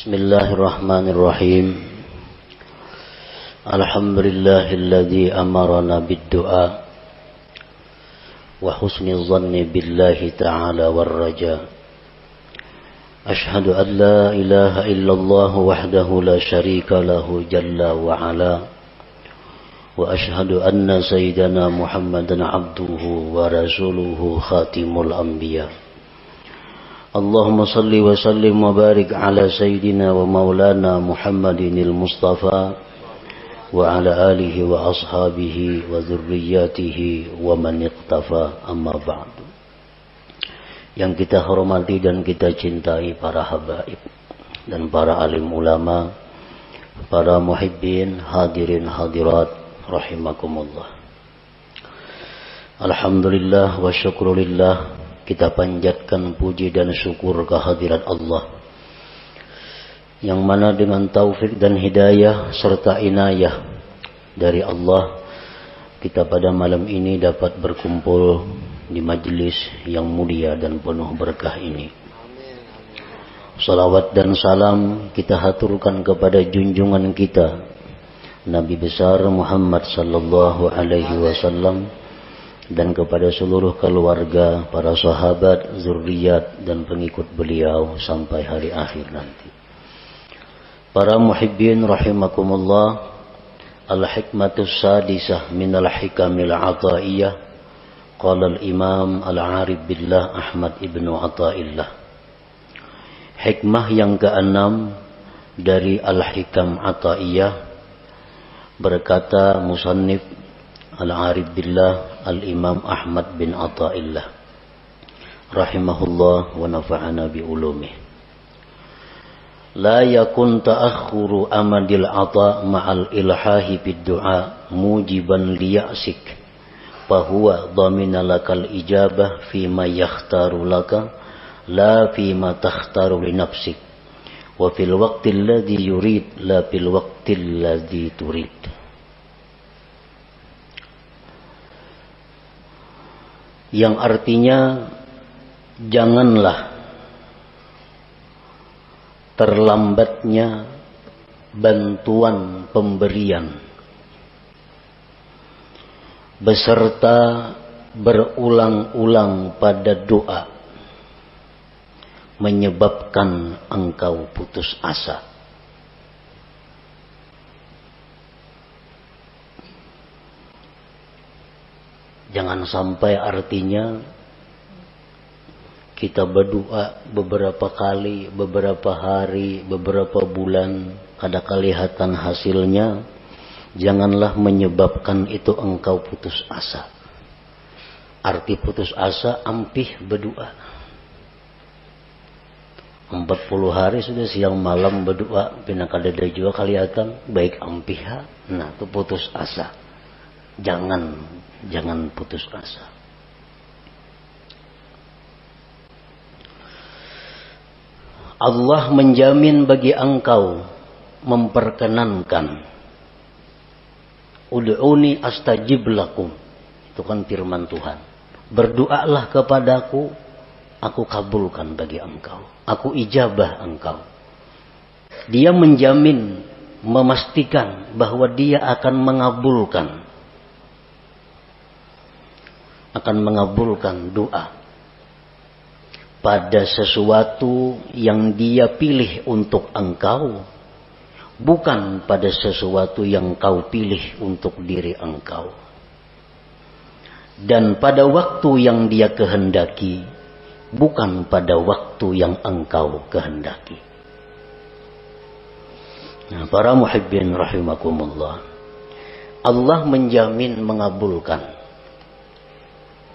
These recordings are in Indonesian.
Bismillahirrahmanirrahim. Alhamdulillahilladzi amarana bid-du'a wa husnil dhanni billahi ta'ala war raja. Ashhadu an la ilaha illallah wahdahu la syarika lahu jalla wa ala. Wa ashhadu anna sayyidana Muhammadan abduhu wa rasuluhu khatimul anbiya. Allahumma salli wa sallim wa barik ala sayyidina wa maulana Muhammadinil Mustafa wa ala alihi wa ashabihi wa dhurriyyatihi wa man iqtafa, amma ba'du. Yang kita hormati dan kita cintai para habaib dan para alim ulama, para muhibbin, hadirin hadirat rahimakumullah. Alhamdulillah wa syukrulillah, kita panjatkan puji dan syukur kehadirat Allah yang mana dengan taufik dan hidayah serta inayah dari Allah, kita pada malam ini dapat berkumpul di majlis yang mulia dan penuh berkah ini. Salawat dan salam kita haturkan kepada junjungan kita Nabi besar Muhammad sallallahu alaihi wasallam dan kepada seluruh keluarga, para sahabat, zuriat dan pengikut beliau sampai hari akhir nanti. Para muhibbin rahimakumullah, al-hikmatus sadisah minal hikamil ataiyah, qala al-imam al-arif billah Ahmad ibnu Athaillah. Hikmah yang keenam dari al-hikam ataiyah, berkata musannif al-arif billah al-imam Ahmad bin Athaillah rahimahullah wa nafa'ana bi ulumih. La yakun ta'akhuru amadil ata ma'al ilhahi bid du'a mujiban liya'sik fahuwa dhamina lakal ijabah fima yakhtaru laka la fima takhtaru li nafsik wa fil waqtil ladzi yurid la fil waqtil ladzi turid. Yang artinya janganlah terlambatnya bantuan pemberian beserta berulang-ulang pada doa menyebabkan engkau putus asa. Jangan sampai artinya kita berdoa beberapa kali, beberapa hari, beberapa bulan, ada kelihatan hasilnya, janganlah menyebabkan itu engkau putus asa. Arti putus asa, ampih berdoa. 40 hari sudah siang malam berdoa, pinakadada juga kelihatan, baik ampih. Nah, itu putus asa. Jangan putus asa. Allah menjamin bagi engkau, memperkenankan. Ud'uni astajib lakum. Itu kan firman Tuhan. Berdoalah kepadaku, aku kabulkan bagi engkau. Aku ijabah engkau. Dia menjamin, memastikan bahwa dia akan mengabulkan doa pada sesuatu yang dia pilih untuk engkau, bukan pada sesuatu yang kau pilih untuk diri engkau, dan pada waktu yang dia kehendaki, bukan pada waktu yang engkau kehendaki. Nah, para muhibbin rahimakumullah, Allah menjamin mengabulkan.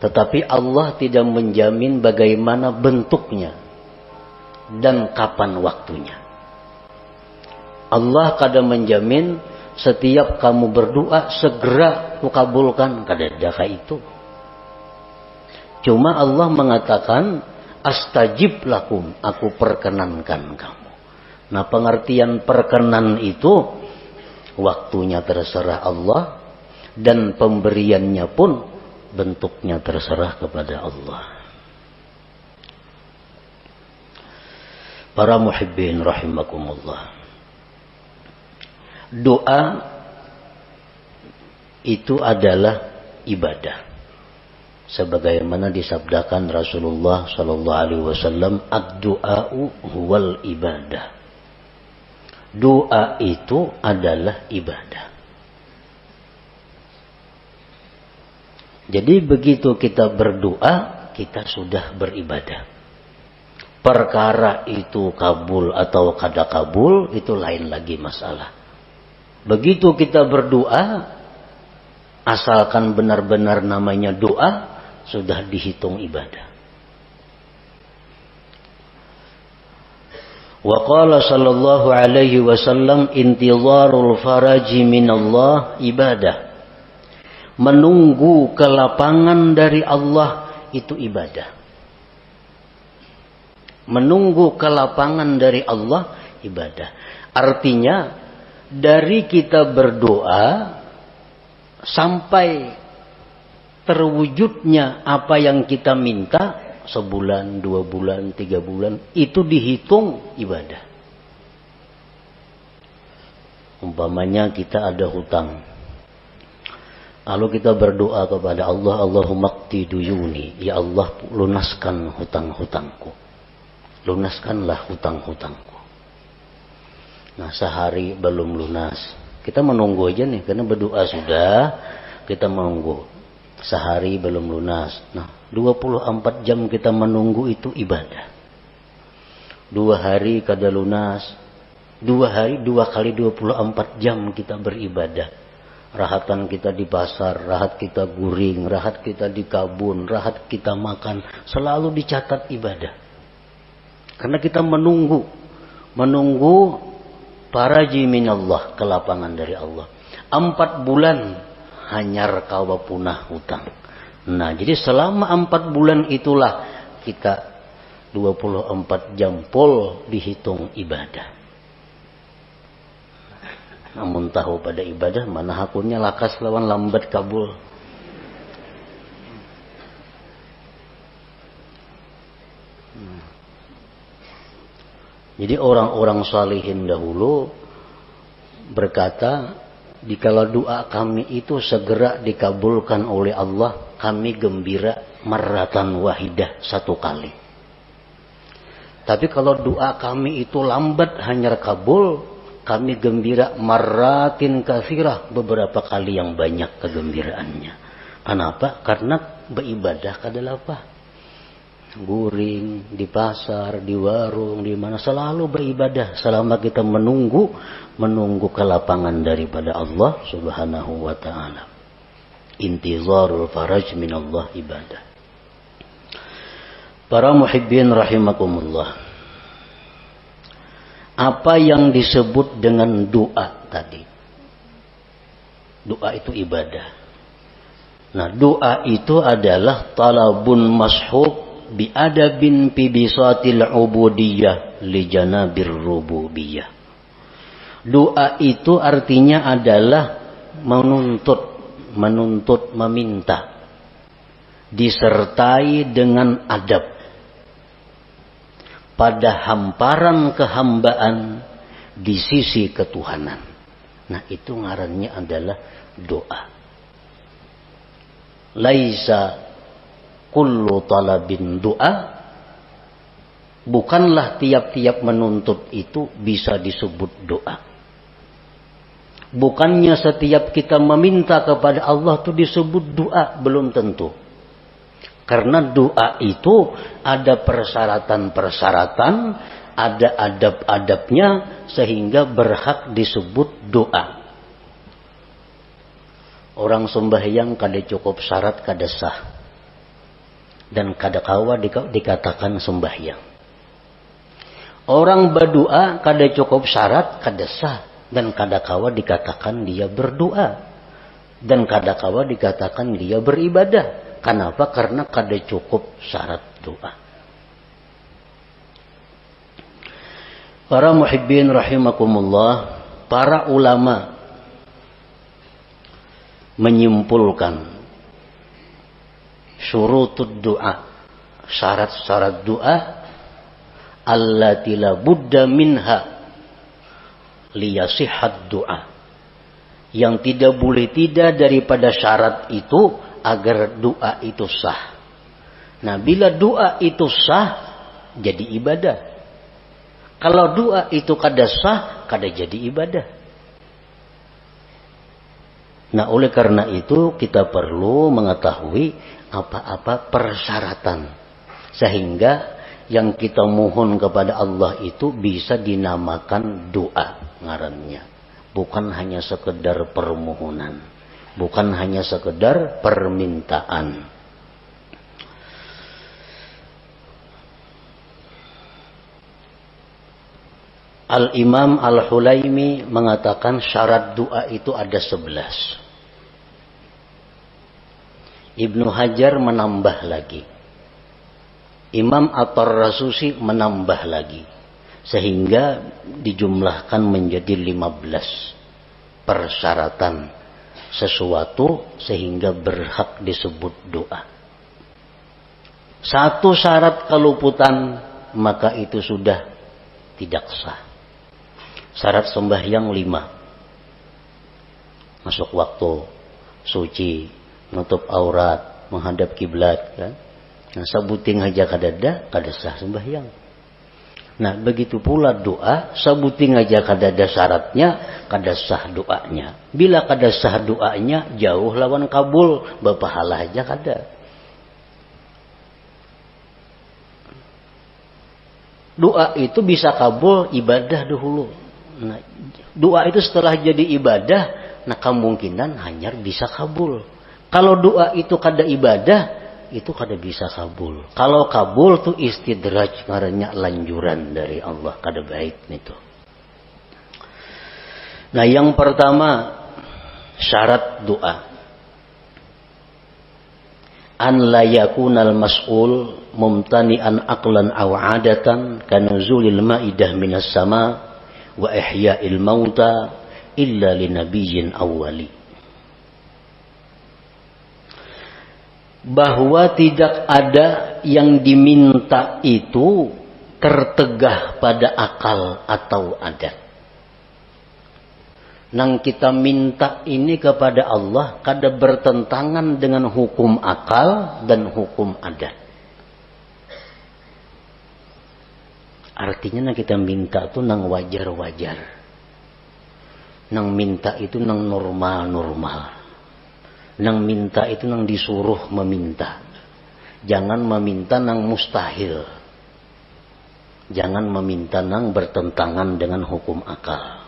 Tetapi Allah tidak menjamin bagaimana bentuknya dan kapan waktunya. Allah kadang menjamin setiap kamu berdoa segera kukabulkan, kadang-kadang itu. Cuma Allah mengatakan astajib lakum, aku perkenankan kamu. Nah, pengertian perkenan itu waktunya terserah Allah dan pemberiannya pun bentuknya terserah kepada Allah. Para muhibbin rahimakumullah. Doa itu adalah ibadah. Sebagaimana disabdakan Rasulullah sallallahu alaihi wasallam, ad-du'a'u huwal ibadah. Doa itu adalah ibadah. Jadi begitu kita berdoa, kita sudah beribadah. Perkara itu kabul atau kada kabul, itu lain lagi masalah. Begitu kita berdoa, asalkan benar-benar namanya doa, sudah dihitung ibadah. Wa qala sallallahu alaihi wasallam, intizarul faraji minallah ibadah. Menunggu kelapangan dari Allah itu ibadah. Menunggu kelapangan dari Allah ibadah. Artinya dari kita berdoa sampai terwujudnya apa yang kita minta, sebulan, 2 bulan, 3 bulan, itu dihitung ibadah. Umpamanya kita ada hutang, lalu kita berdoa kepada Allah, Allahumma qdi duyuni, ya Allah lunaskan hutang-hutangku. Lunaskanlah hutang-hutangku. Nah, sehari belum lunas, kita menunggu aja nih, karena berdoa sudah, kita menunggu. Sehari belum lunas. Nah, 24 jam kita menunggu itu ibadah. 2 hari kada lunas. 2 hari, 2 kali 24 jam kita beribadah. Rahatan kita di pasar, rahat kita guring, rahat kita di kabun, rahat kita makan, selalu dicatat ibadah. Karena kita menunggu faraji minallah, kelapangan dari Allah. 4 bulan hanyar kawa punah hutang. Nah, jadi selama 4 bulan itulah kita 24 jam pol dihitung ibadah. Namun tahu pada ibadah mana hakunnya lakas lawan lambat kabul. Jadi orang-orang salihin dahulu berkata, dikala doa kami itu segera dikabulkan oleh Allah, kami gembira marratan wahidah, 1 kali. Tapi kalau doa kami itu lambat hanya kabul, kami gembira marratin katsirah, beberapa kali yang banyak kegembiraannya. Kenapa? Karena beribadah kadalah apa? Guring di pasar, di warung, di mana selalu beribadah selama kita menunggu kelapangan daripada Allah Subhanahu wa taala. Intizarul faraj minallah ibadah. Para muhibbin rahimakumullah. Apa yang disebut dengan doa tadi? Doa itu ibadah. Nah, doa itu adalah talabun mashub biadabin fi bisatil ubudiyah li janabir rububiyah. Doa itu artinya adalah menuntut, meminta, disertai dengan adab pada hamparan kehambaan di sisi ketuhanan. Nah, itu ngarannya adalah doa. Laisa kullu talabin doa, bukanlah tiap-tiap menuntut itu bisa disebut doa. Bukannya setiap kita meminta kepada Allah itu disebut doa, belum tentu. Karena doa itu ada persyaratan-persyaratan, ada adab-adabnya, sehingga berhak disebut doa. Orang sembahyang kada cukup syarat kada sah. Dan kada kawa dikatakan sembahyang. Orang berdoa kada cukup syarat kada sah, dan kada kawa dikatakan dia berdoa, dan kada kawa dikatakan dia beribadah. Kenapa? Karena kada cukup syarat doa. Para muhibbin rahimakumullah, para ulama menyimpulkan syurutud doa, syarat-syarat doa allati la budda minha liyasihhat du'a. Yang tidak boleh tidak daripada syarat itu agar doa itu sah. Nah, bila doa itu sah, jadi ibadah. Kalau doa itu kada sah, kada jadi ibadah. Nah, oleh karena itu kita perlu mengetahui apa-apa persyaratan. Sehingga yang kita mohon kepada Allah itu bisa dinamakan doa ngarannya. Bukan hanya sekedar permohonan. Bukan hanya sekedar permintaan. Al-Imam Al-Hulaimi mengatakan syarat doa itu ada 11. Ibnu Hajar menambah lagi. Imam At-Tarrasusi menambah lagi. Sehingga dijumlahkan menjadi 15 persyaratan sesuatu sehingga berhak disebut doa. Satu syarat keluputan maka itu sudah tidak sah. Syarat sembahyang 5. Masuk waktu, suci, nutup aurat, menghadap kiblat, kan? Nah, sabuting aja kadada sah sembahyang. Nah, begitu pula doa, sabuting aja kadada syaratnya, kada sah doanya. Bila kada sah doanya, jauh lawan kabul, berpahala aja kada. Doa itu bisa kabul ibadah dahulu. Nah, doa itu setelah jadi ibadah, nah kemungkinan hanya bisa kabul. Kalau doa itu kada ibadah, itu kada bisa kabul. Kalau kabul tuh istidraj, ngarannya lanjuran dari Allah, kada baik itu. Nah, yang pertama syarat doa, an la yakunal mas'ul mumtani'an aqlan aw 'adatan kanuzulil ma'idah minas sama wa ihya'il mauta illa linabiyyin awwali. Bahwa tidak ada yang diminta itu tertegah pada akal atau adat. Nang kita minta ini kepada Allah kada bertentangan dengan hukum akal dan hukum adat. Artinya nang kita minta itu nang wajar-wajar. Nang minta itu nang normal-normal. Nang minta itu nang disuruh meminta. Jangan meminta nang mustahil. Jangan meminta nang bertentangan dengan hukum akal.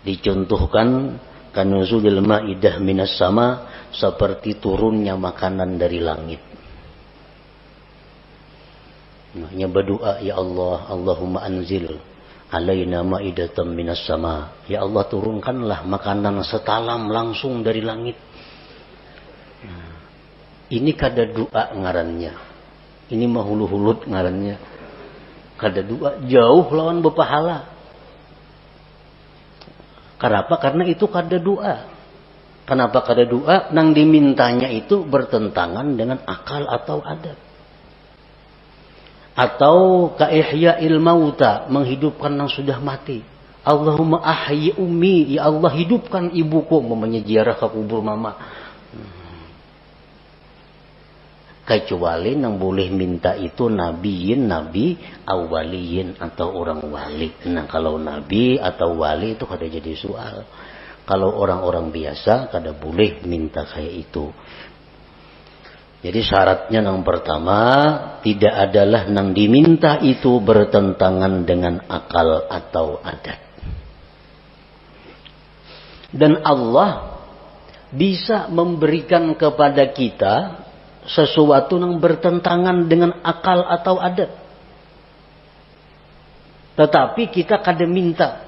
Dicontohkan kanuzulil ma'idah minas sama, seperti turunnya makanan dari langit. Hanya berdoa, ya Allah, Allahumma anzil alaina ma'idatan minas sama. Ya Allah, turunkanlah makanan setalam langsung dari langit. Ini kada doa ngarannya. Ini mah hulu-hulut ngarannya. Kada doa, jauh lawan berpahala. Kenapa? Karena itu kada doa. Kenapa kada doa? Nang dimintanya itu bertentangan dengan akal atau adat. Atau kaihya'il mauta, menghidupkan yang sudah mati. Allahumma ahyi ummi, ya Allah hidupkan ibuku, mamanya ziarah ke kubur mama. Kecuali yang boleh minta itu nabiyin, nabi awaliyin atau orang wali. Nah, kalau nabi atau wali itu kada jadi soal. Kalau orang-orang biasa kada boleh minta kayak itu. Jadi syaratnya yang pertama, tidak adalah yang diminta itu bertentangan dengan akal atau adat. Dan Allah bisa memberikan kepada kita sesuatu yang bertentangan dengan akal atau adat. Tetapi kita kada minta.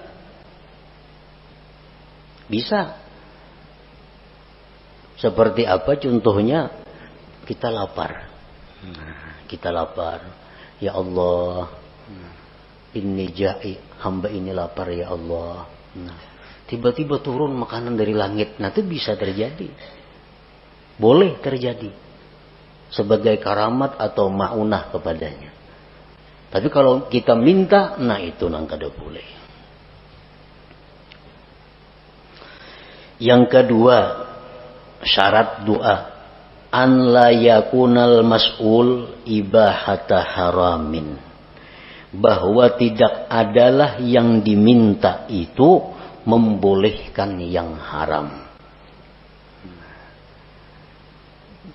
Bisa. Seperti apa contohnya? Kita lapar. Kita lapar. Ya Allah, inni ja'i, hamba ini lapar ya Allah. Tiba-tiba turun makanan dari langit. Nah, itu bisa terjadi. Boleh terjadi. Sebagai karamat atau ma'unah kepadanya. Tapi kalau kita minta, nah itu nang kada boleh. Yang kedua, syarat doa, an la yakunal mas'ul ibahata haramin, bahwa tidak adalah yang diminta itu membolehkan yang haram.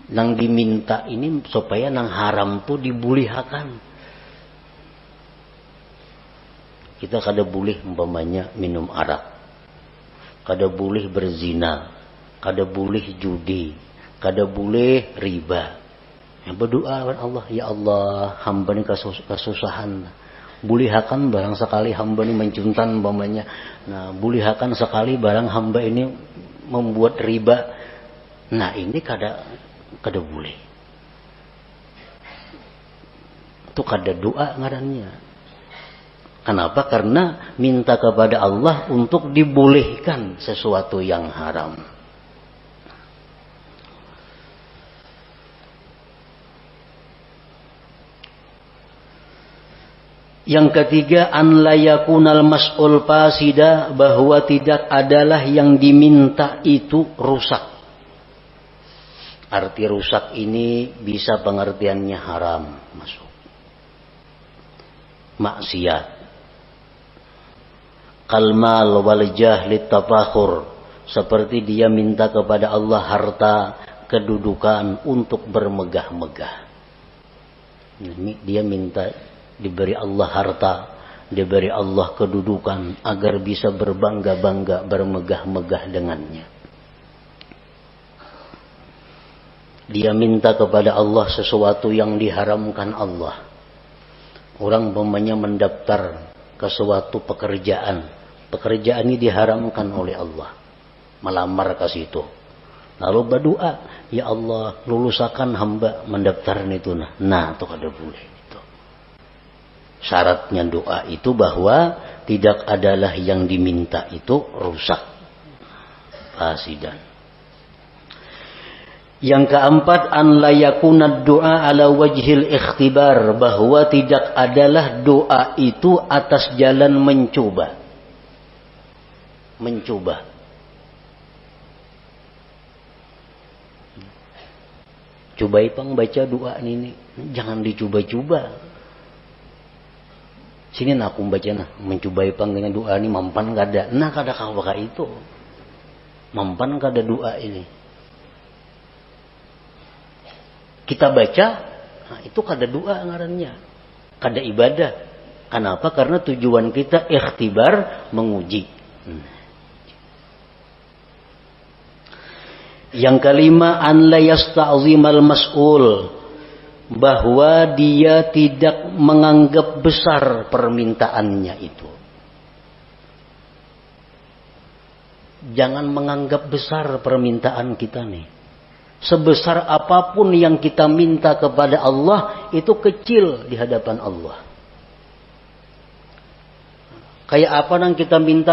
Nang diminta ini supaya nang haram tuh dibolehkan. Kita kada boleh umpamanya minum arak, kada boleh berzina, kada boleh judi, kada boleh riba. Ya, berdoa kepada Allah, ya Allah, hamba ini kesusahan. Bolehkan barang sekali hamba ini mencuntan umpamanya. Nah, bolehkan sekali barang hamba ini membuat riba. Nah, ini kada boleh. Itu kada doa ngarannya. Kenapa? Karena minta kepada Allah untuk dibolehkan sesuatu yang haram. Yang ketiga, an la yakunal mas'ul fasida, bahwa tidak adalah yang diminta itu rusak. Arti rusak ini bisa pengertiannya haram, masuk maksiat. Kalmal wal jahlit tafakhur, seperti dia minta kepada Allah harta, kedudukan untuk bermegah-megah. Dia minta diberi Allah harta, diberi Allah kedudukan agar bisa berbangga-bangga, bermegah-megah dengannya. Dia minta kepada Allah sesuatu yang diharamkan Allah. Orang umpamanya mendaftar ke suatu pekerjaan. Pekerjaan ini diharamkan oleh Allah. Melamar ke situ. Lalu berdoa, ya Allah, lulusakan hamba mendaftar itu. Nah, itu kada boleh. Itu. Syaratnya doa itu bahwa tidak adalah yang diminta itu rusak, fasidan. Yang keempat, an la yakuna doa ala wajhil ikhtibar, bahwa tidak adalah doa itu atas jalan mencoba. Mencoba. Coba ipang baca doa ini, jangan dicoba-coba. Sini nak aku baca nah, mencoba ipang dengan doa ini mampan kada. Nah kada kawaka itu. Mampan kada doa ini. Kita baca, nah itu kada doa ngarannya, kada ibadah. Kenapa? Karena tujuan kita ikhtibar, menguji. Yang kelima, an la yasta'zimal mas'ul, bahwa dia tidak menganggap besar permintaannya itu. Jangan menganggap besar permintaan kita nih. Sebesar apapun yang kita minta kepada Allah, itu kecil di hadapan Allah. Kayak apa nang kita minta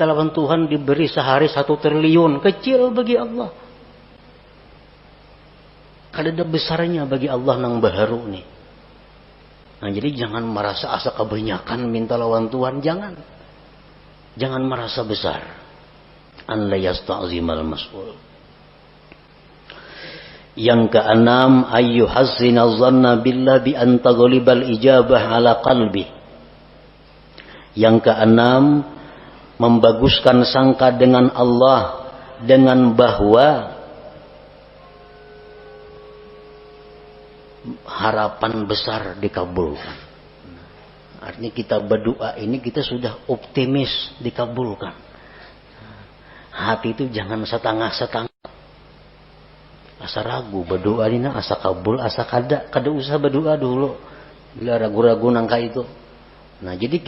lawan Tuhan diberi sehari 1 triliun, kecil bagi Allah. Kada ada besarnya bagi Allah nang baharu nih. Nah, jadi jangan merasa asa kebanyakan minta lawan Tuhan, jangan. Jangan merasa besar. An la yasta'zimal mas'ul. Yang keenam, ayyuhazzina dhanna billah bi an taghlibal ijabah ala qalbi. Yang keenam, membaguskan sangka dengan Allah dengan bahwa harapan besar dikabulkan. Artinya kita berdoa ini kita sudah optimis dikabulkan. Hati itu jangan setengah-setengah. Asa ragu berdoa ini asa kabul, asa kada usah berdoa dulu. Bila ragu-ragu nangka itu. Nah, jadi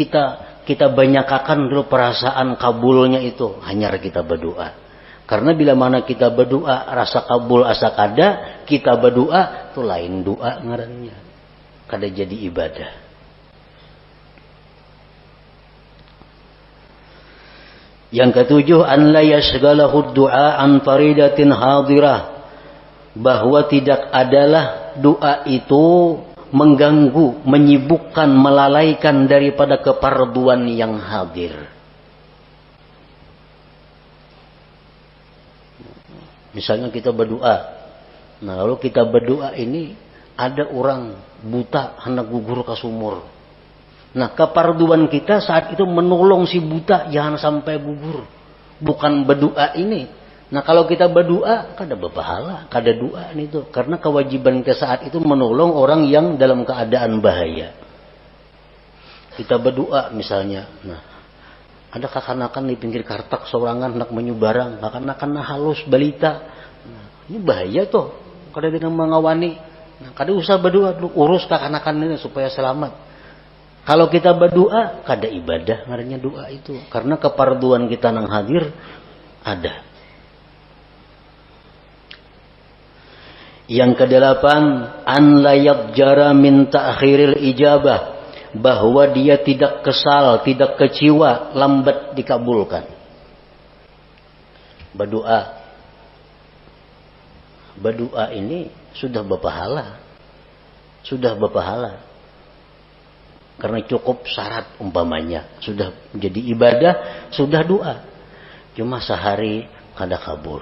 kita banyakakan dulu perasaan kabulnya itu, hanya kita berdoa. Karena bila mana kita berdoa rasa kabul asa kada, kita berdoa itu lain doa ngarannya. Kada jadi ibadah. Yang ketujuh, an la yashghalahu du'a an faridatin hadirah, bahwa tidak adalah doa itu mengganggu, menyibukkan, melalaikan daripada keparduan yang hadir. Misalnya kita berdoa. Nah, lalu kita berdoa ini ada orang buta hendak gugur ke sumur. Nah, keparduan kita saat itu menolong si buta jangan sampai gugur. Bukan berdoa ini. Nah, kalau kita berdoa kada berpahala, kada doa itu. Karena kewajiban kita saat itu menolong orang yang dalam keadaan bahaya. Kita berdoa misalnya. Nah, ada kakanakan di pinggir kartak sorangan hendak menyubarang, kakanakan halus balita. Nah, ini bahaya tuh. Kada dengan mengawani. Nah, kada usah berdoa dulu, urus kakanakan ini supaya selamat. Kalau kita berdoa, kada ibadah ngarannya doa itu. Karena keparduan kita nang hadir ada. Yang kedelapan, an la yadjara min ta'khiril ijabah, bahwa dia tidak kesal, tidak kecewa lambat dikabulkan. Berdoa ini sudah berpahala. Sudah berpahala. Karena cukup syarat umpamanya. Sudah menjadi ibadah, sudah doa. Cuma sehari kada kabul.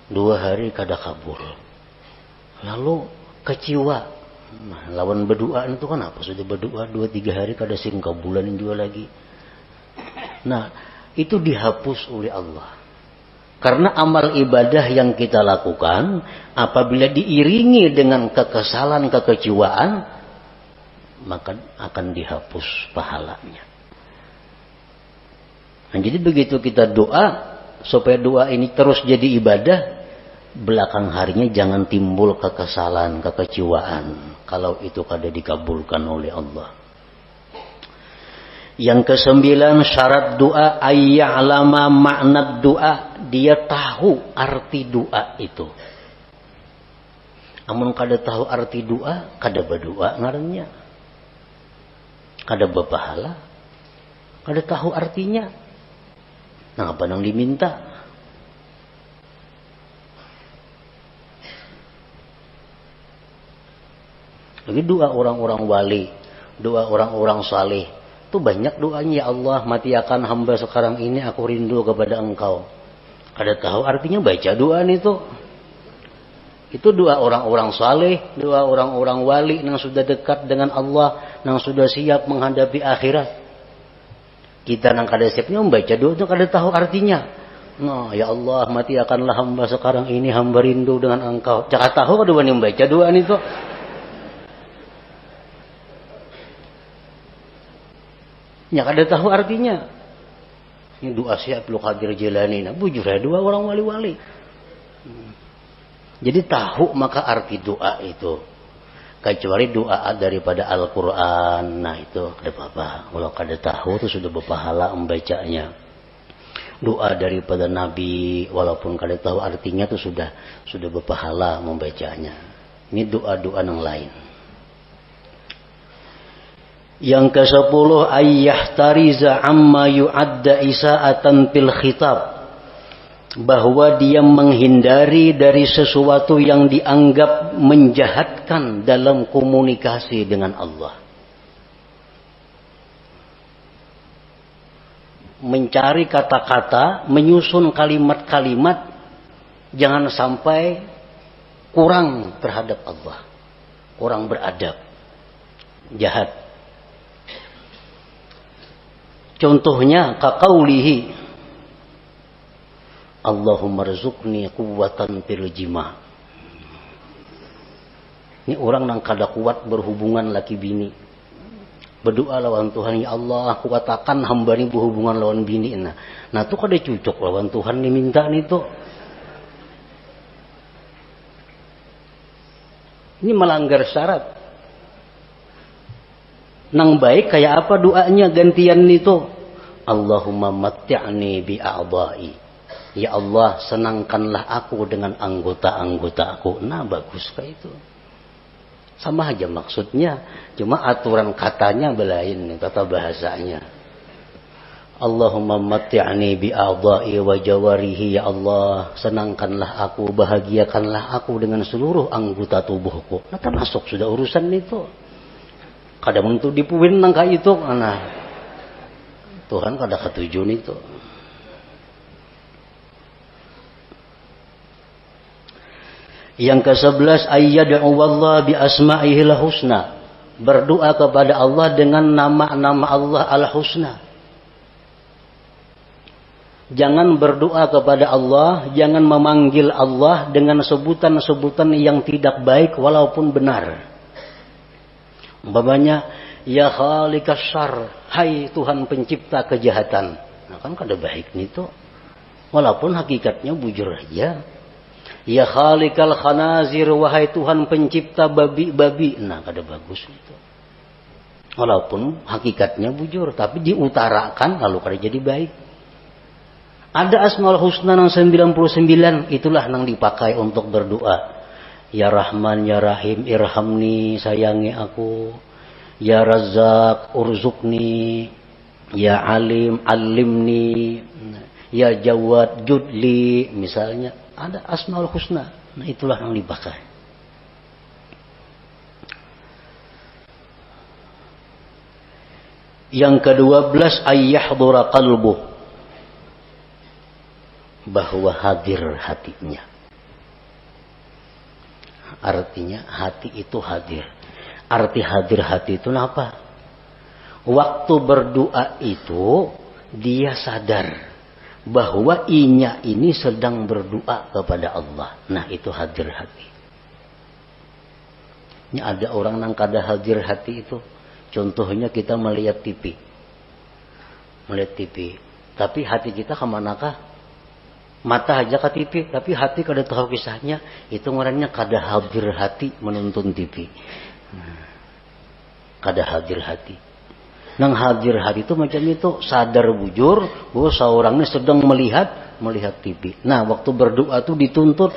2 hari kada kabul. Lalu kecewa. Nah, lawan berdoa itu kan apa? Sudah berdoa 2-3 hari kada sing kabulanin juga lagi. Nah, itu dihapus oleh Allah. Karena amal ibadah yang kita lakukan apabila diiringi dengan kekesalan, kekecewaan, maka akan dihapus pahalanya. Nah, jadi begitu kita doa supaya doa ini terus jadi ibadah, belakang harinya jangan timbul kekesalan, kekecewaan kalau itu kada dikabulkan oleh Allah. Yang ke-9, syarat doa ayya'lama makna doa, dia tahu arti doa itu. Amun kada tahu arti doa, kada berdoa ngarannya. Kada berpahala. Kada tahu artinya. Nah, apa nang diminta? Lagi doa orang-orang wali, doa orang-orang saleh, itu banyak doanya. Ya Allah, mati akan hamba sekarang ini, aku rindu kepada Engkau. Kada tahu artinya baca doa itu. Itu doa orang-orang saleh, doa orang-orang wali yang sudah dekat dengan Allah, yang sudah siap menghadapi akhirat. Kita nang kada siapnya membaca doa itu kada tahu artinya. Nah, ya Allah, mati akanlah hamba sekarang ini, hamba rindu dengan Engkau. Cakap tahu kada wani membaca doa itu. Ya kada tahu artinya. Ini doa siap lu Qadir Jilani. Nah, bujur ya doa orang wali-wali. Jadi tahu maka arti doa itu. Kecuali doa daripada Al-Quran. Nah itu kada apa-apa. Kalau kada tahu itu sudah berpahala membacanya. Doa daripada Nabi, walaupun kada tahu artinya itu sudah berpahala membacanya. Ini doa-doa yang lain. Yang ke-10, ayyahtariza amma yu'adda isa'atan fil khitab, bahwa dia menghindari dari sesuatu yang dianggap menjahatkan dalam komunikasi dengan Allah. Mencari kata-kata, menyusun kalimat-kalimat, jangan sampai kurang terhadap Allah, kurang beradab, jahat. Contohnya kaqaulihi Allahumma rzuqni quwwatan fil jima'. Ini orang yang kada kuat berhubungan laki bini. Berdoa lawan Tuhan, ya Allah, kuatakan hamba ini berhubungan lawan bini. Nah itu kada cocok lawan Tuhan diminta itu. Ini melanggar syarat. Nang baik kayak apa doanya gantian itu? Allahumma matti'ni bi a'dha'i. Ya Allah, senangkanlah aku dengan anggota-anggota aku. Nah, bagus kayak itu. Sama aja maksudnya, cuma aturan katanya belain, tata bahasanya. Allahumma matti'ni bi'a'dha'i wa jawarihi, ya Allah, senangkanlah aku, bahagiakanlah aku dengan seluruh anggota tubuhku. Nah, termasuk sudah urusan itu. Kadang itu dipuin nang ka itu, nah Tuhan kada ketujuan itu. Yang ke-11, ayyad'u wallah bi asma'ihil husna. Berdoa kepada Allah dengan nama-nama Allah al-husna. Jangan berdoa kepada Allah, jangan memanggil Allah dengan sebutan-sebutan yang tidak baik walaupun benar. Umpamanya, ya khaliqas syarr, hai Tuhan pencipta kejahatan. Nah, kan kada baik itu. Walaupun hakikatnya bujur aja. Ya khaliqal khanazir, wahai Tuhan pencipta babi-babi. Nah, kada bagus itu. Walaupun hakikatnya bujur, tapi diutarakan lalu kada jadi baik. Ada Asmaul Husna yang 99, itulah yang dipakai untuk berdoa. Ya Rahman, Ya Rahim, irhamni, sayangi aku. Ya Razzaq, urzukni. Ya Alim, alimni. Ya Jawad, judli. Misalnya, ada Asmaul Husna. Nah, itulah yang dipakai. Yang ke-12, ayyahdura qalbuh. Bahwa hadir hatinya. Artinya hati itu hadir. Arti hadir hati itu apa? Waktu berdoa itu dia sadar bahwa inya ini sedang berdoa kepada Allah. Nah, itu hadir hati. Ini ada orang yang kada hadir hati itu. Contohnya kita melihat TV. Melihat TV. Tapi hati kita kemanakah? Mata aja ke TV, tapi hati kada tahu kisahnya. Itu orangnya kada hadir hati menonton TV. Kada hadir hati. Nang hadir hati itu macam itu, sadar bujur bahwa seorangnya sedang melihat TV. Nah, waktu berdoa itu dituntut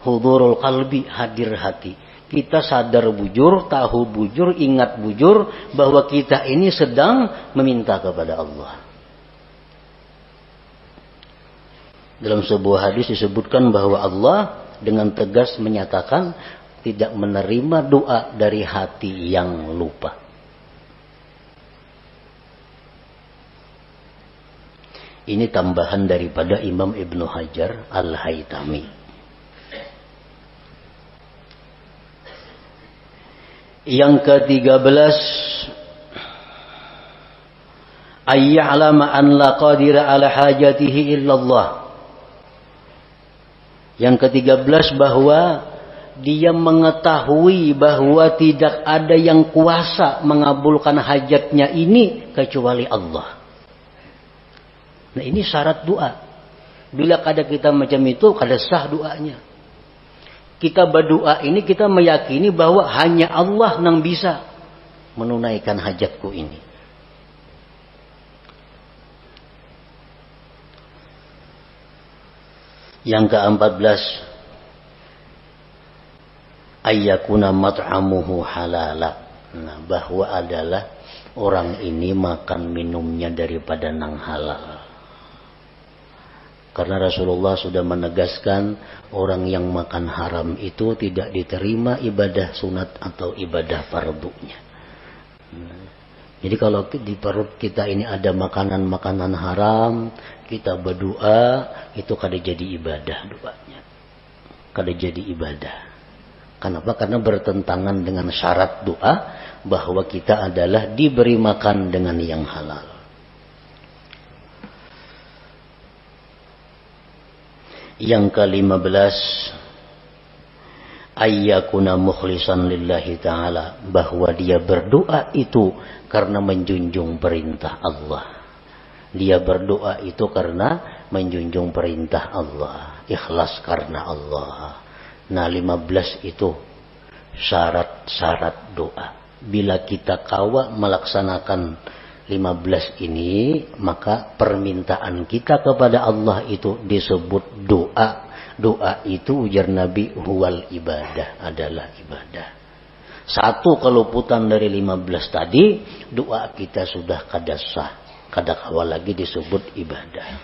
hudurul qalbi, hadir hati. Kita sadar bujur, tahu bujur, ingat bujur bahwa kita ini sedang meminta kepada Allah. Dalam sebuah hadis disebutkan bahwa Allah dengan tegas menyatakan tidak menerima doa dari hati yang lupa. Ini tambahan daripada Imam Ibnu Hajar Al-Haytami. Yang ke-13, ayya'lama an la qadira ala hajatihi illallah. Yang ke-13, bahwa dia mengetahui bahwa tidak ada yang kuasa mengabulkan hajatnya ini kecuali Allah. Nah, ini syarat doa. Bila kada kita macam itu, kada sah doanya. Kita berdoa ini kita meyakini bahwa hanya Allah yang bisa menunaikan hajatku ini. Yang ke-14, ayyakuna mat'amuhu halala. Nah, bahwa adalah orang ini makan minumnya daripada nang halal. Karena Rasulullah sudah menegaskan orang yang makan haram itu tidak diterima ibadah sunat atau ibadah fardunya. Jadi kalau di perut kita ini ada makanan-makanan haram, kita berdoa, itu kada jadi ibadah doanya. Kada jadi ibadah. Kenapa? Karena bertentangan dengan syarat doa bahwa kita adalah diberi makan dengan yang halal. Yang ke-15, ayyakuna mukhlisan lillahi ta'ala, bahwa dia berdoa itu karena menjunjung perintah Allah. Dia berdoa itu karena menjunjung perintah Allah, ikhlas karena Allah. Nah, 15 itu syarat-syarat doa. Bila kita kawa melaksanakan 15 ini, maka permintaan kita kepada Allah itu disebut doa. Doa itu ujar Nabi huwal ibadah, adalah ibadah. Satu keluputan dari 15 tadi, doa kita sudah kada sah. kadang lagi disebut ibadah.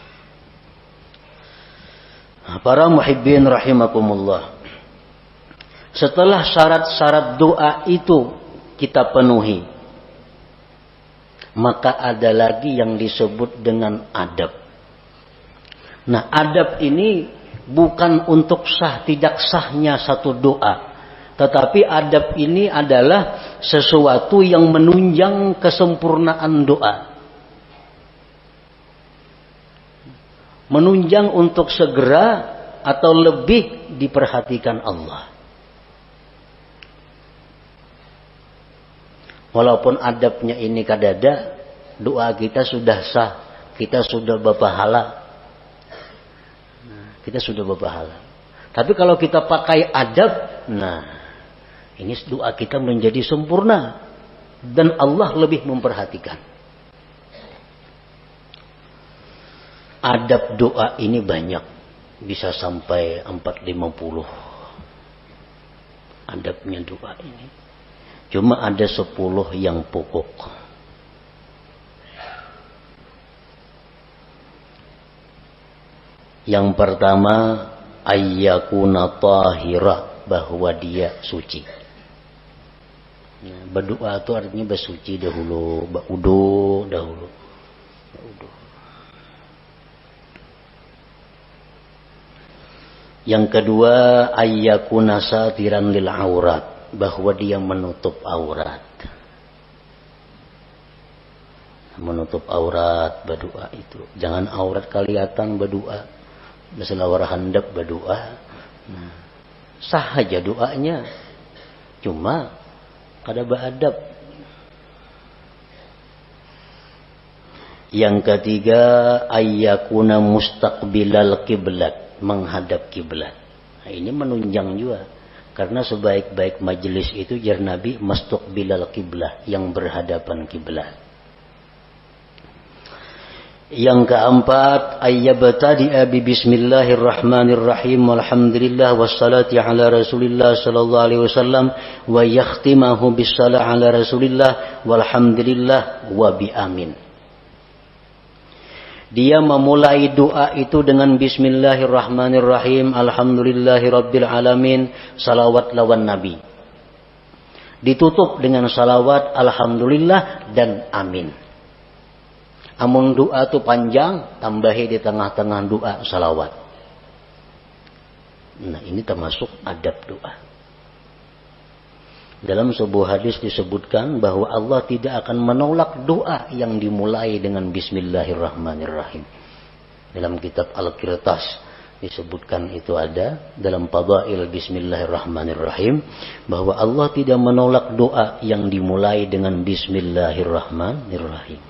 Nah, para muhibbin rahimakumullah. Setelah syarat-syarat doa itu kita penuhi, maka ada lagi yang disebut dengan adab. Nah, adab ini bukan untuk sah tidak sahnya satu doa, tetapi adab ini adalah sesuatu yang menunjang kesempurnaan doa. Menunjang untuk segera atau lebih diperhatikan Allah. Walaupun adabnya ini kadada, doa kita sudah sah, kita sudah berpahala. Kita sudah berpahala. Tapi kalau kita pakai adab, nah, ini doa kita menjadi sempurna dan Allah lebih memperhatikan. Adab doa ini banyak, bisa sampai 450 adabnya doa ini. Cuma ada 10 yang pokok. Yang pertama, ayyakuna tahira, bahwa dia suci. Nah, berdoa itu artinya bersuci dahulu, berudu dahulu. Yang kedua, ayyakuna satiran lil aurat, bahwa dia menutup aurat. Menutup aurat berdoa itu. Jangan aurat kelihatan berdoa. Masalah handap berdoa. Nah, sah aja doanya. Cuma kada beradab. Yang ketiga, ayyakuna mustaqbilal kiblat, menghadap kiblat. Nah, ini menunjang juga. Karena sebaik-baik majelis itu jar Nabi mustaqbilal kiblah, yang berhadapan kiblat. Yang keempat, ayyabtadi'a bi bismillahirrahmanirrahim walhamdulillah wassalati ala rasulillah sallallahu alaihi wasallam wa yakhtimahu bissalah ala rasulillah walhamdulillah wa bi amin. Dia memulai doa itu dengan bismillahirrahmanirrahim, alhamdulillahirabbil alamin, salawat lawan nabi. Ditutup dengan salawat, alhamdulillah dan amin. Amun doa itu panjang, tambahi di tengah-tengah doa salawat. Nah, ini termasuk adab doa. Dalam sebuah hadis disebutkan bahwa Allah tidak akan menolak doa yang dimulai dengan bismillahirrahmanirrahim. Dalam kitab Al-Qirtas disebutkan itu ada dalam Fadail bismillahirrahmanirrahim bahwa Allah tidak menolak doa yang dimulai dengan bismillahirrahmanirrahim.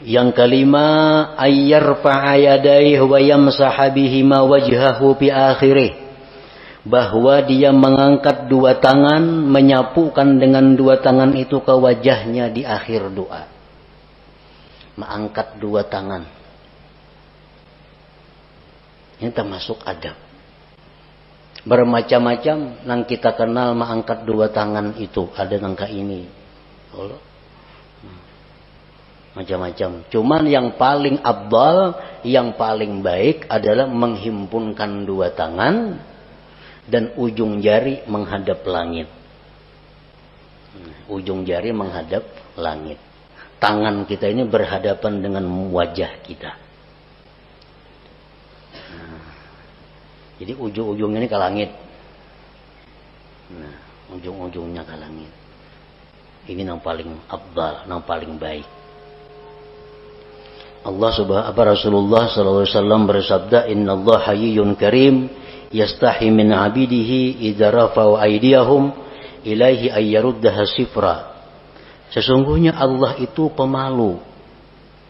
Yang kelima, ayyarfa'a yadayhi wa yamsaha bihima wajhahu fi akhirih, bahwa dia mengangkat dua tangan, menyapukan dengan dua tangan itu ke wajahnya di akhir doa. Mengangkat dua tangan. Ini termasuk adab. Bermacam-macam yang kita kenal mengangkat dua tangan itu. Ada nangka ini. Allah. Macam-macam. Cuman yang paling afdal, yang paling baik adalah menghimpunkan dua tangan dan ujung jari menghadap langit. Ujung jari menghadap langit. Tangan kita ini berhadapan dengan wajah kita. Jadi ujung-ujungnya ini ke langit. Nah, ujung-ujungnya ke langit. Ini yang paling afdal, yang paling baik. Rasulullah sallallahu alaihi wasallam bersabda, "Innallaha hayyun karim yastahi min 'abidihi idza rafa'u aydiyahum ilaihi ay yaruddaha sifra." Sesungguhnya Allah itu pemalu.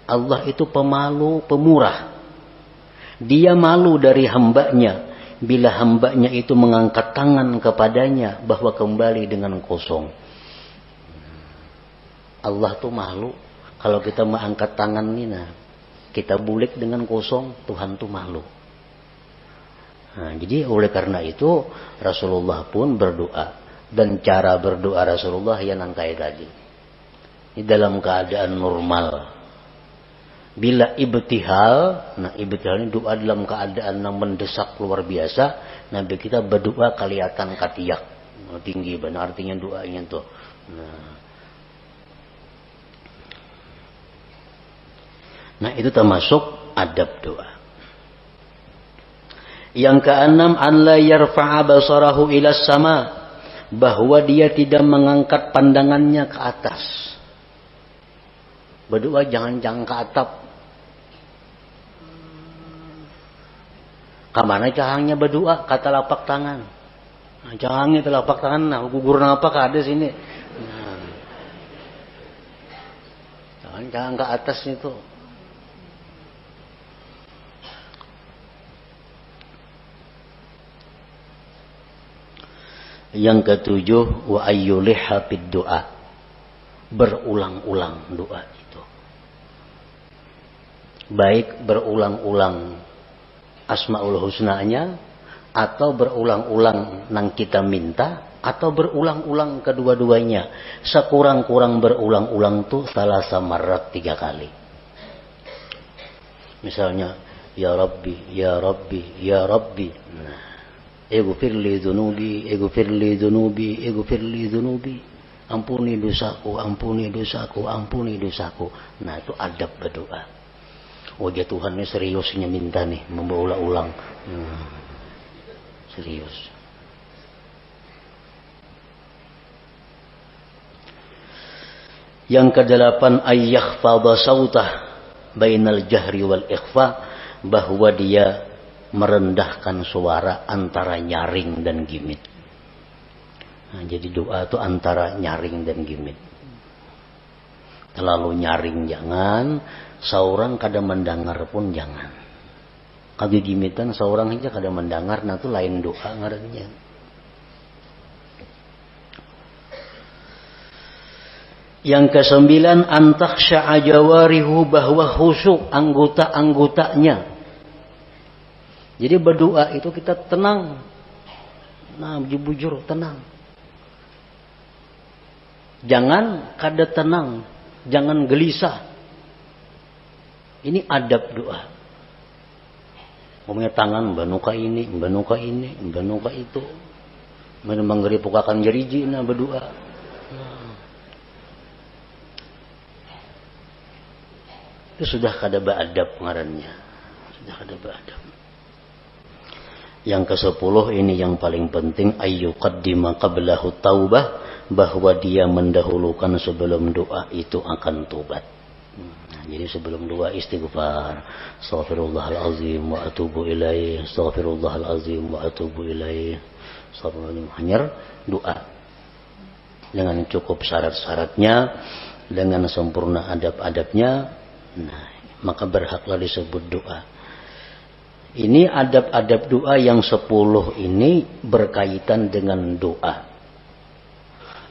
Allah itu pemalu, pemurah. Dia malu dari hambanya bila hambanya itu mengangkat tangan kepadanya bahwa kembali dengan kosong. Allah tuh malu kalau kita mengangkat tangan ini, nah, kita bulik dengan kosong, Tuhan tuh malu. Nah, jadi oleh karena itu Rasulullah pun berdoa, Dan cara berdoa Rasulullah yang kayak tadi. Ini dalam keadaan normal. Bila ibtihal, nah ibtihal ini doa dalam keadaan yang mendesak luar biasa, Nabi kita berdoa kelihatan katiak, tinggi benar artinya doanya tuh. Nah itu termasuk adab doa. Yang keenam, an la yarfa'a basarahu ila sama, bahwa dia tidak mengangkat pandangannya ke atas. Berdoa jangan ke atap. Kamana cahangnya berdoa kata lapak tangan. Nah, cahangnya telapak tangan, nah gugur apa kada sini. Nah, jangan ke atas itu. Yang ketujuh, wa ayyuliha bid doa, berulang-ulang doa itu. Baik berulang-ulang asmaul husnanya, atau berulang-ulang nang kita minta, atau berulang-ulang kedua-duanya. Sekurang-kurang berulang-ulang tuh salasa marrat 3 kali. Misalnya ya Rabbi, ya Rabbi, ya Rabbi. Nah, Ighfirli dzunubi, ighfirli dzunubi, ighfirli dzunubi. Ampuni dosaku, ampuni dosaku, ampuni dosaku. Nah, itu adab berdoa. Wajah Tuhan ini seriusnya minta nih, memberulang-ulang. Serius. Yang kedelapan, ayyakhfadha sautah bainal jahri wal ikhfa, bahwa dia merendahkan suara antara nyaring dan gimit. Nah, jadi doa itu antara nyaring dan gimit. Terlalu nyaring jangan, seorang kada mendengar pun jangan. Kagak gimitan seorang aja kada mendengar, nah itu lain doa ngarannya. Yang kesembilan, antakhsha'a jawarihu, bahwa khusyuk anggota-anggotanya. Jadi berdoa itu kita tenang. Nah, bujur tenang. Jangan kada tenang, jangan gelisah. Ini adab doa. Ngomongnya tangan banuka ini, banuka ini, banuka itu. Menggeri pukakan jeriji nah berdoa. Itu sudah kada beadab ngarannya. Sudah kada beadab. Yang ke-10 ini yang paling penting, ayyuqaddima qablahu taubah, bahwa dia mendahulukan sebelum doa itu akan tobat. Nah, jadi sebelum doa istighfar, astaghfirullahalazim wa atubu ilaih, astaghfirullahalazim wa atubu ilaih, astaghfirullahalazim. Hanya doa dengan cukup syarat-syaratnya, dengan sempurna adab-adabnya, nah, maka berhaklah disebut doa. Ini adab-adab doa yang 10 ini berkaitan dengan doa.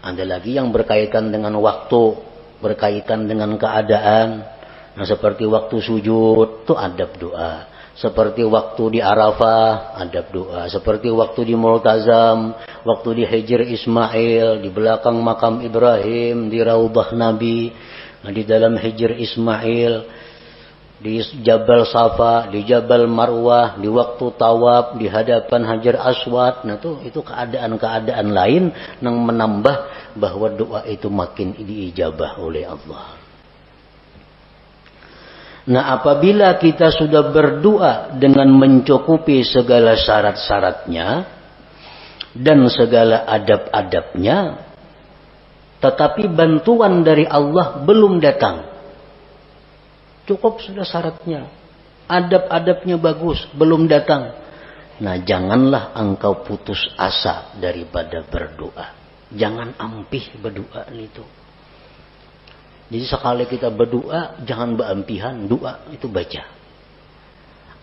Ada lagi yang berkaitan dengan waktu, berkaitan dengan keadaan. Nah, seperti waktu sujud itu adab doa. Seperti waktu di Arafah adab doa. Seperti waktu di Multazam, waktu di Hijr Ismail, di belakang makam Ibrahim, di Raudhah Nabi, di dalam Hijr Ismail, di Jabal Safa, di Jabal Marwah, di waktu tawaf, di hadapan Hajar Aswad. Nah itu keadaan-keadaan lain yang menambah bahwa doa itu makin diijabah oleh Allah. Nah, apabila kita sudah berdoa dengan mencukupi segala syarat-syaratnya dan segala adab-adabnya, tetapi bantuan dari Allah belum datang. Cukup sudah syaratnya, adab-adabnya bagus, belum datang. Nah, janganlah engkau putus asa daripada berdoa. Jangan ampih berdoa itu. Jadi sekali kita berdoa, jangan beampihan, doa itu baca.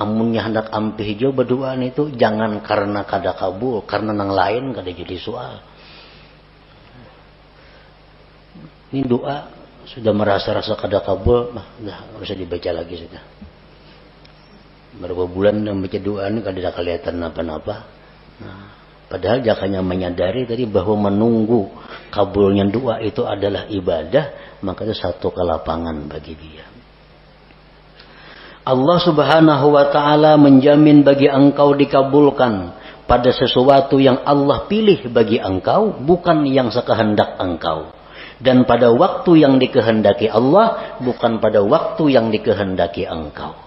Amunnya hendak ampih jo berdoa itu, jangan karena kada kabul, karena nang lain kada jadi soal. Ini doa sudah merasa-rasa kada kabul, nah udah usah dibaca lagi sudah. Berapa bulan yang baca doa ini kada kelihatan apa-apa. Nah, Padahal dia hanya menyadari tadi bahwa menunggu kabulnya doa itu adalah ibadah, maka itu satu kelapangan bagi dia. Allah Subhanahu wa ta'ala menjamin bagi engkau dikabulkan pada sesuatu yang Allah pilih bagi engkau, bukan yang sekehendak engkau. Dan pada waktu yang dikehendaki Allah, bukan pada waktu yang dikehendaki engkau.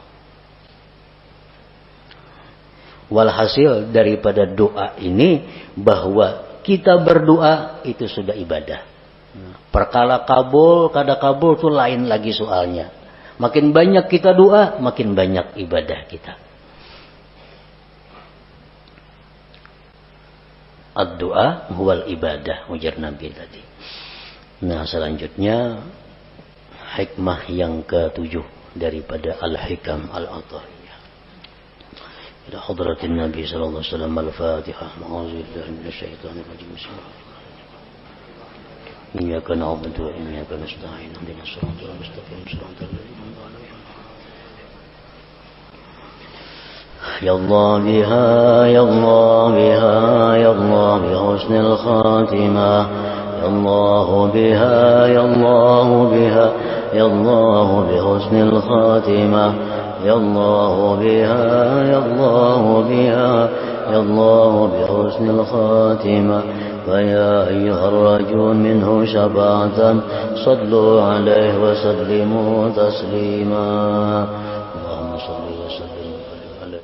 Walhasil daripada doa ini, bahwa kita berdoa itu sudah ibadah. Perkara kabul, kada kabul itu lain lagi soalnya. Makin banyak kita doa, makin banyak ibadah kita. Ad-doa huwal ibadah, ujar Nabi tadi. Nah, selanjutnya hikmah yang ke-7 daripada Al-Hikam Al-Athariyah. Ila hadratin Nabi sallallahu alaihi wasallam. Al-Fatihah. A'udzubillahi minasyaitonir rajim. Iyyaka na'budu wa iyyaka nasta'in. Ihdinas siratal mustaqim. Siratal ladzina an'amta 'alaihim. Ya Allah biha, ya Allah biha, ya Allah bi husnil khatimah. Ya Allah biha, ya Allah biha, ya Allah bi husnil khatimah. Ya Allah biha, ya Allah biha, ya Allah bi husnil khatimah. فيا أيها الرجل منه شفاعة صلوا عليه وسلموا تسليما اللهم صل وسلم على